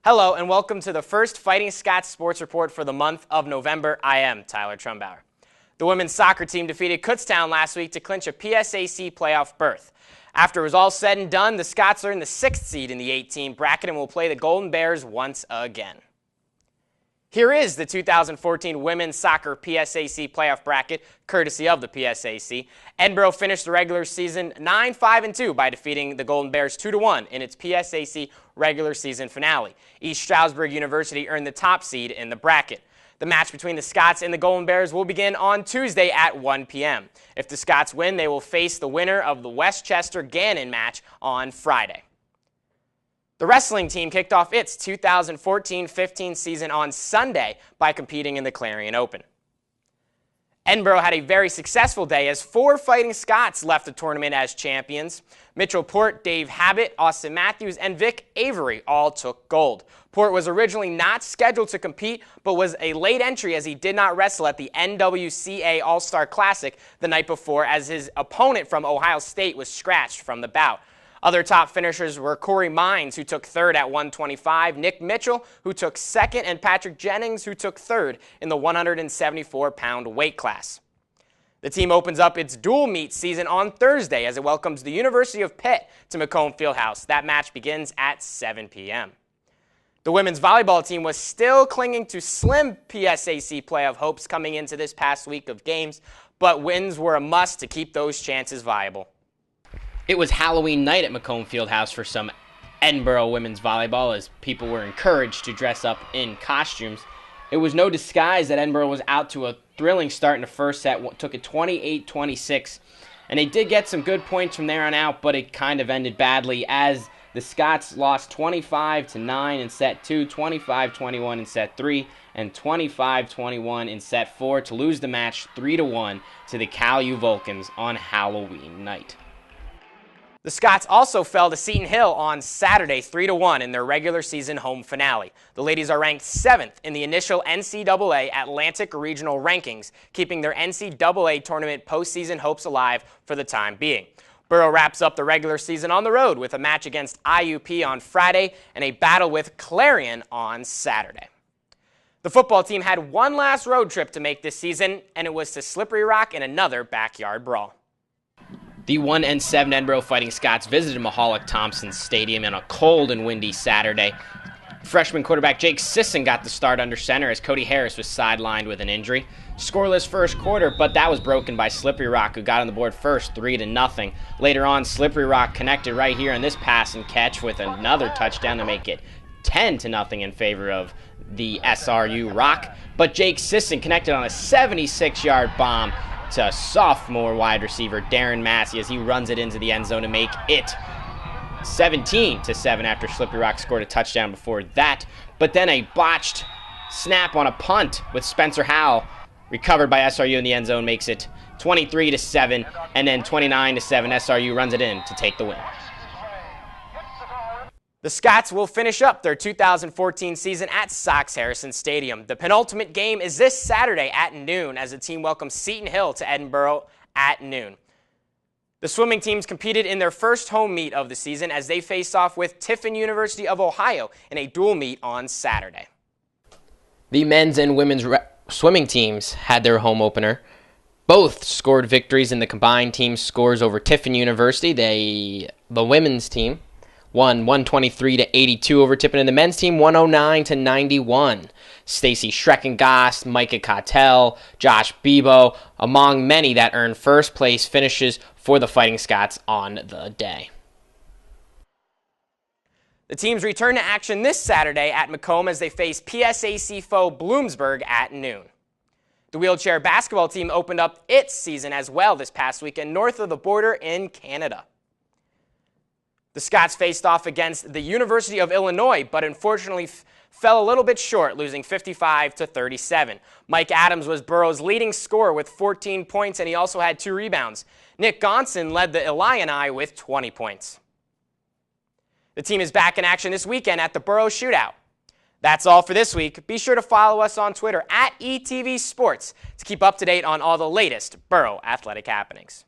Hello and welcome to the first Fighting Scots Sports Report for the month of November. I am Tyler Trumbauer. The women's soccer team defeated Kutztown last week to clinch a PSAC playoff berth. After it was all said and done, the Scots are in the 6th seed in the 8-team bracket and will play the Golden Bears once again. Here is the 2014 Women's Soccer PSAC playoff bracket, courtesy of the PSAC. Edinburgh finished the regular season 9-5-2 by defeating the Golden Bears 2-1 in its PSAC regular season finale. East Stroudsburg University earned the top seed in the bracket. The match between the Scots and the Golden Bears will begin on Tuesday at 1 p.m. If the Scots win, they will face the winner of the Westchester-Gannon match on Friday. The wrestling team kicked off its 2014-15 season on Sunday by competing in the Clarion Open. Edinburgh had a very successful day as 4 Fighting Scots left the tournament as champions. Mitchell Port, Dave Habit, Austin Matthews, and Vic Avery all took gold. Port was originally not scheduled to compete, but was a late entry as he did not wrestle at the NWCA All-Star Classic the night before, as his opponent from Ohio State was scratched from the bout. Other top finishers were Corey Mines, who took 3rd at 125, Nick Mitchell, who took 2nd, and Patrick Jennings, who took 3rd in the 174-pound weight class. The team opens up its dual meet season on Thursday as it welcomes the University of Pitt to Macomb Fieldhouse. That match begins at 7 p.m. The women's volleyball team was still clinging to slim PSAC playoff hopes coming into this past week of games, but wins were a must to keep those chances viable. It was Halloween night at Macomb Fieldhouse for some Edinburgh women's volleyball as people were encouraged to dress up in costumes. It was no disguise that Edinburgh was out to a thrilling start in the first set, took it 28-26, and they did get some good points from there on out, but it kind of ended badly as the Scots lost 25-9 in set 2, 25-21 in set 3, and 25-21 in set 4 to lose the match 3-1 to the Cal U Vulcans on Halloween night. The Scots also fell to Seton Hill on Saturday 3-1 in their regular season home finale. The ladies are ranked 7th in the initial NCAA Atlantic Regional rankings, keeping their NCAA tournament postseason hopes alive for the time being. Borough wraps up the regular season on the road with a match against IUP on Friday and a battle with Clarion on Saturday. The football team had one last road trip to make this season, and it was to Slippery Rock in another backyard brawl. The 1-7 Edinburgh Fighting Scots visited Mahalik-Thompson Stadium on a cold and windy Saturday. Freshman quarterback Jake Sisson got the start under center as Cody Harris was sidelined with an injury. Scoreless first quarter, but that was broken by Slippery Rock, who got on the board first 3-0. Later on, Slippery Rock connected right here on this pass and catch with another touchdown to make it 10-0 in favor of the SRU Rock. But Jake Sisson connected on a 76-yard bomb to sophomore wide receiver Darren Massey as he runs it into the end zone to make it 17-7 after Slippery Rock scored a touchdown before that. But then a botched snap on a punt with Spencer Howell recovered by SRU in the end zone makes it 23-7, and then 29-7 SRU runs it in to take the win. The Scots will finish up their 2014 season at Sox Harrison Stadium. The penultimate game is this Saturday at noon as the team welcomes Seton Hill to Edinburgh at noon. The swimming teams competed in their first home meet of the season as they face off with Tiffin University of Ohio in a dual meet on Saturday. The men's and women's swimming teams had their home opener. Both scored victories in the combined team scores over Tiffin University. The women's team won 123-82 over Tiffin, and the men's team 109-91. Stacy Schreckengost, Micah Cottel, Josh Bebo, among many that earned first place finishes for the Fighting Scots on the day. The teams return to action this Saturday at Macomb as they face PSAC foe Bloomsburg at noon. The wheelchair basketball team opened up its season as well this past weekend north of the border in Canada. The Scots faced off against the University of Illinois, but unfortunately fell a little bit short, losing 55-37. Mike Adams was Borough's leading scorer with 14 points, and he also had 2 rebounds. Nick Gonson led the Illini with 20 points. The team is back in action this weekend at the Borough Shootout. That's all for this week. Be sure to follow us on Twitter @ETV Sports to keep up to date on all the latest Borough athletic happenings.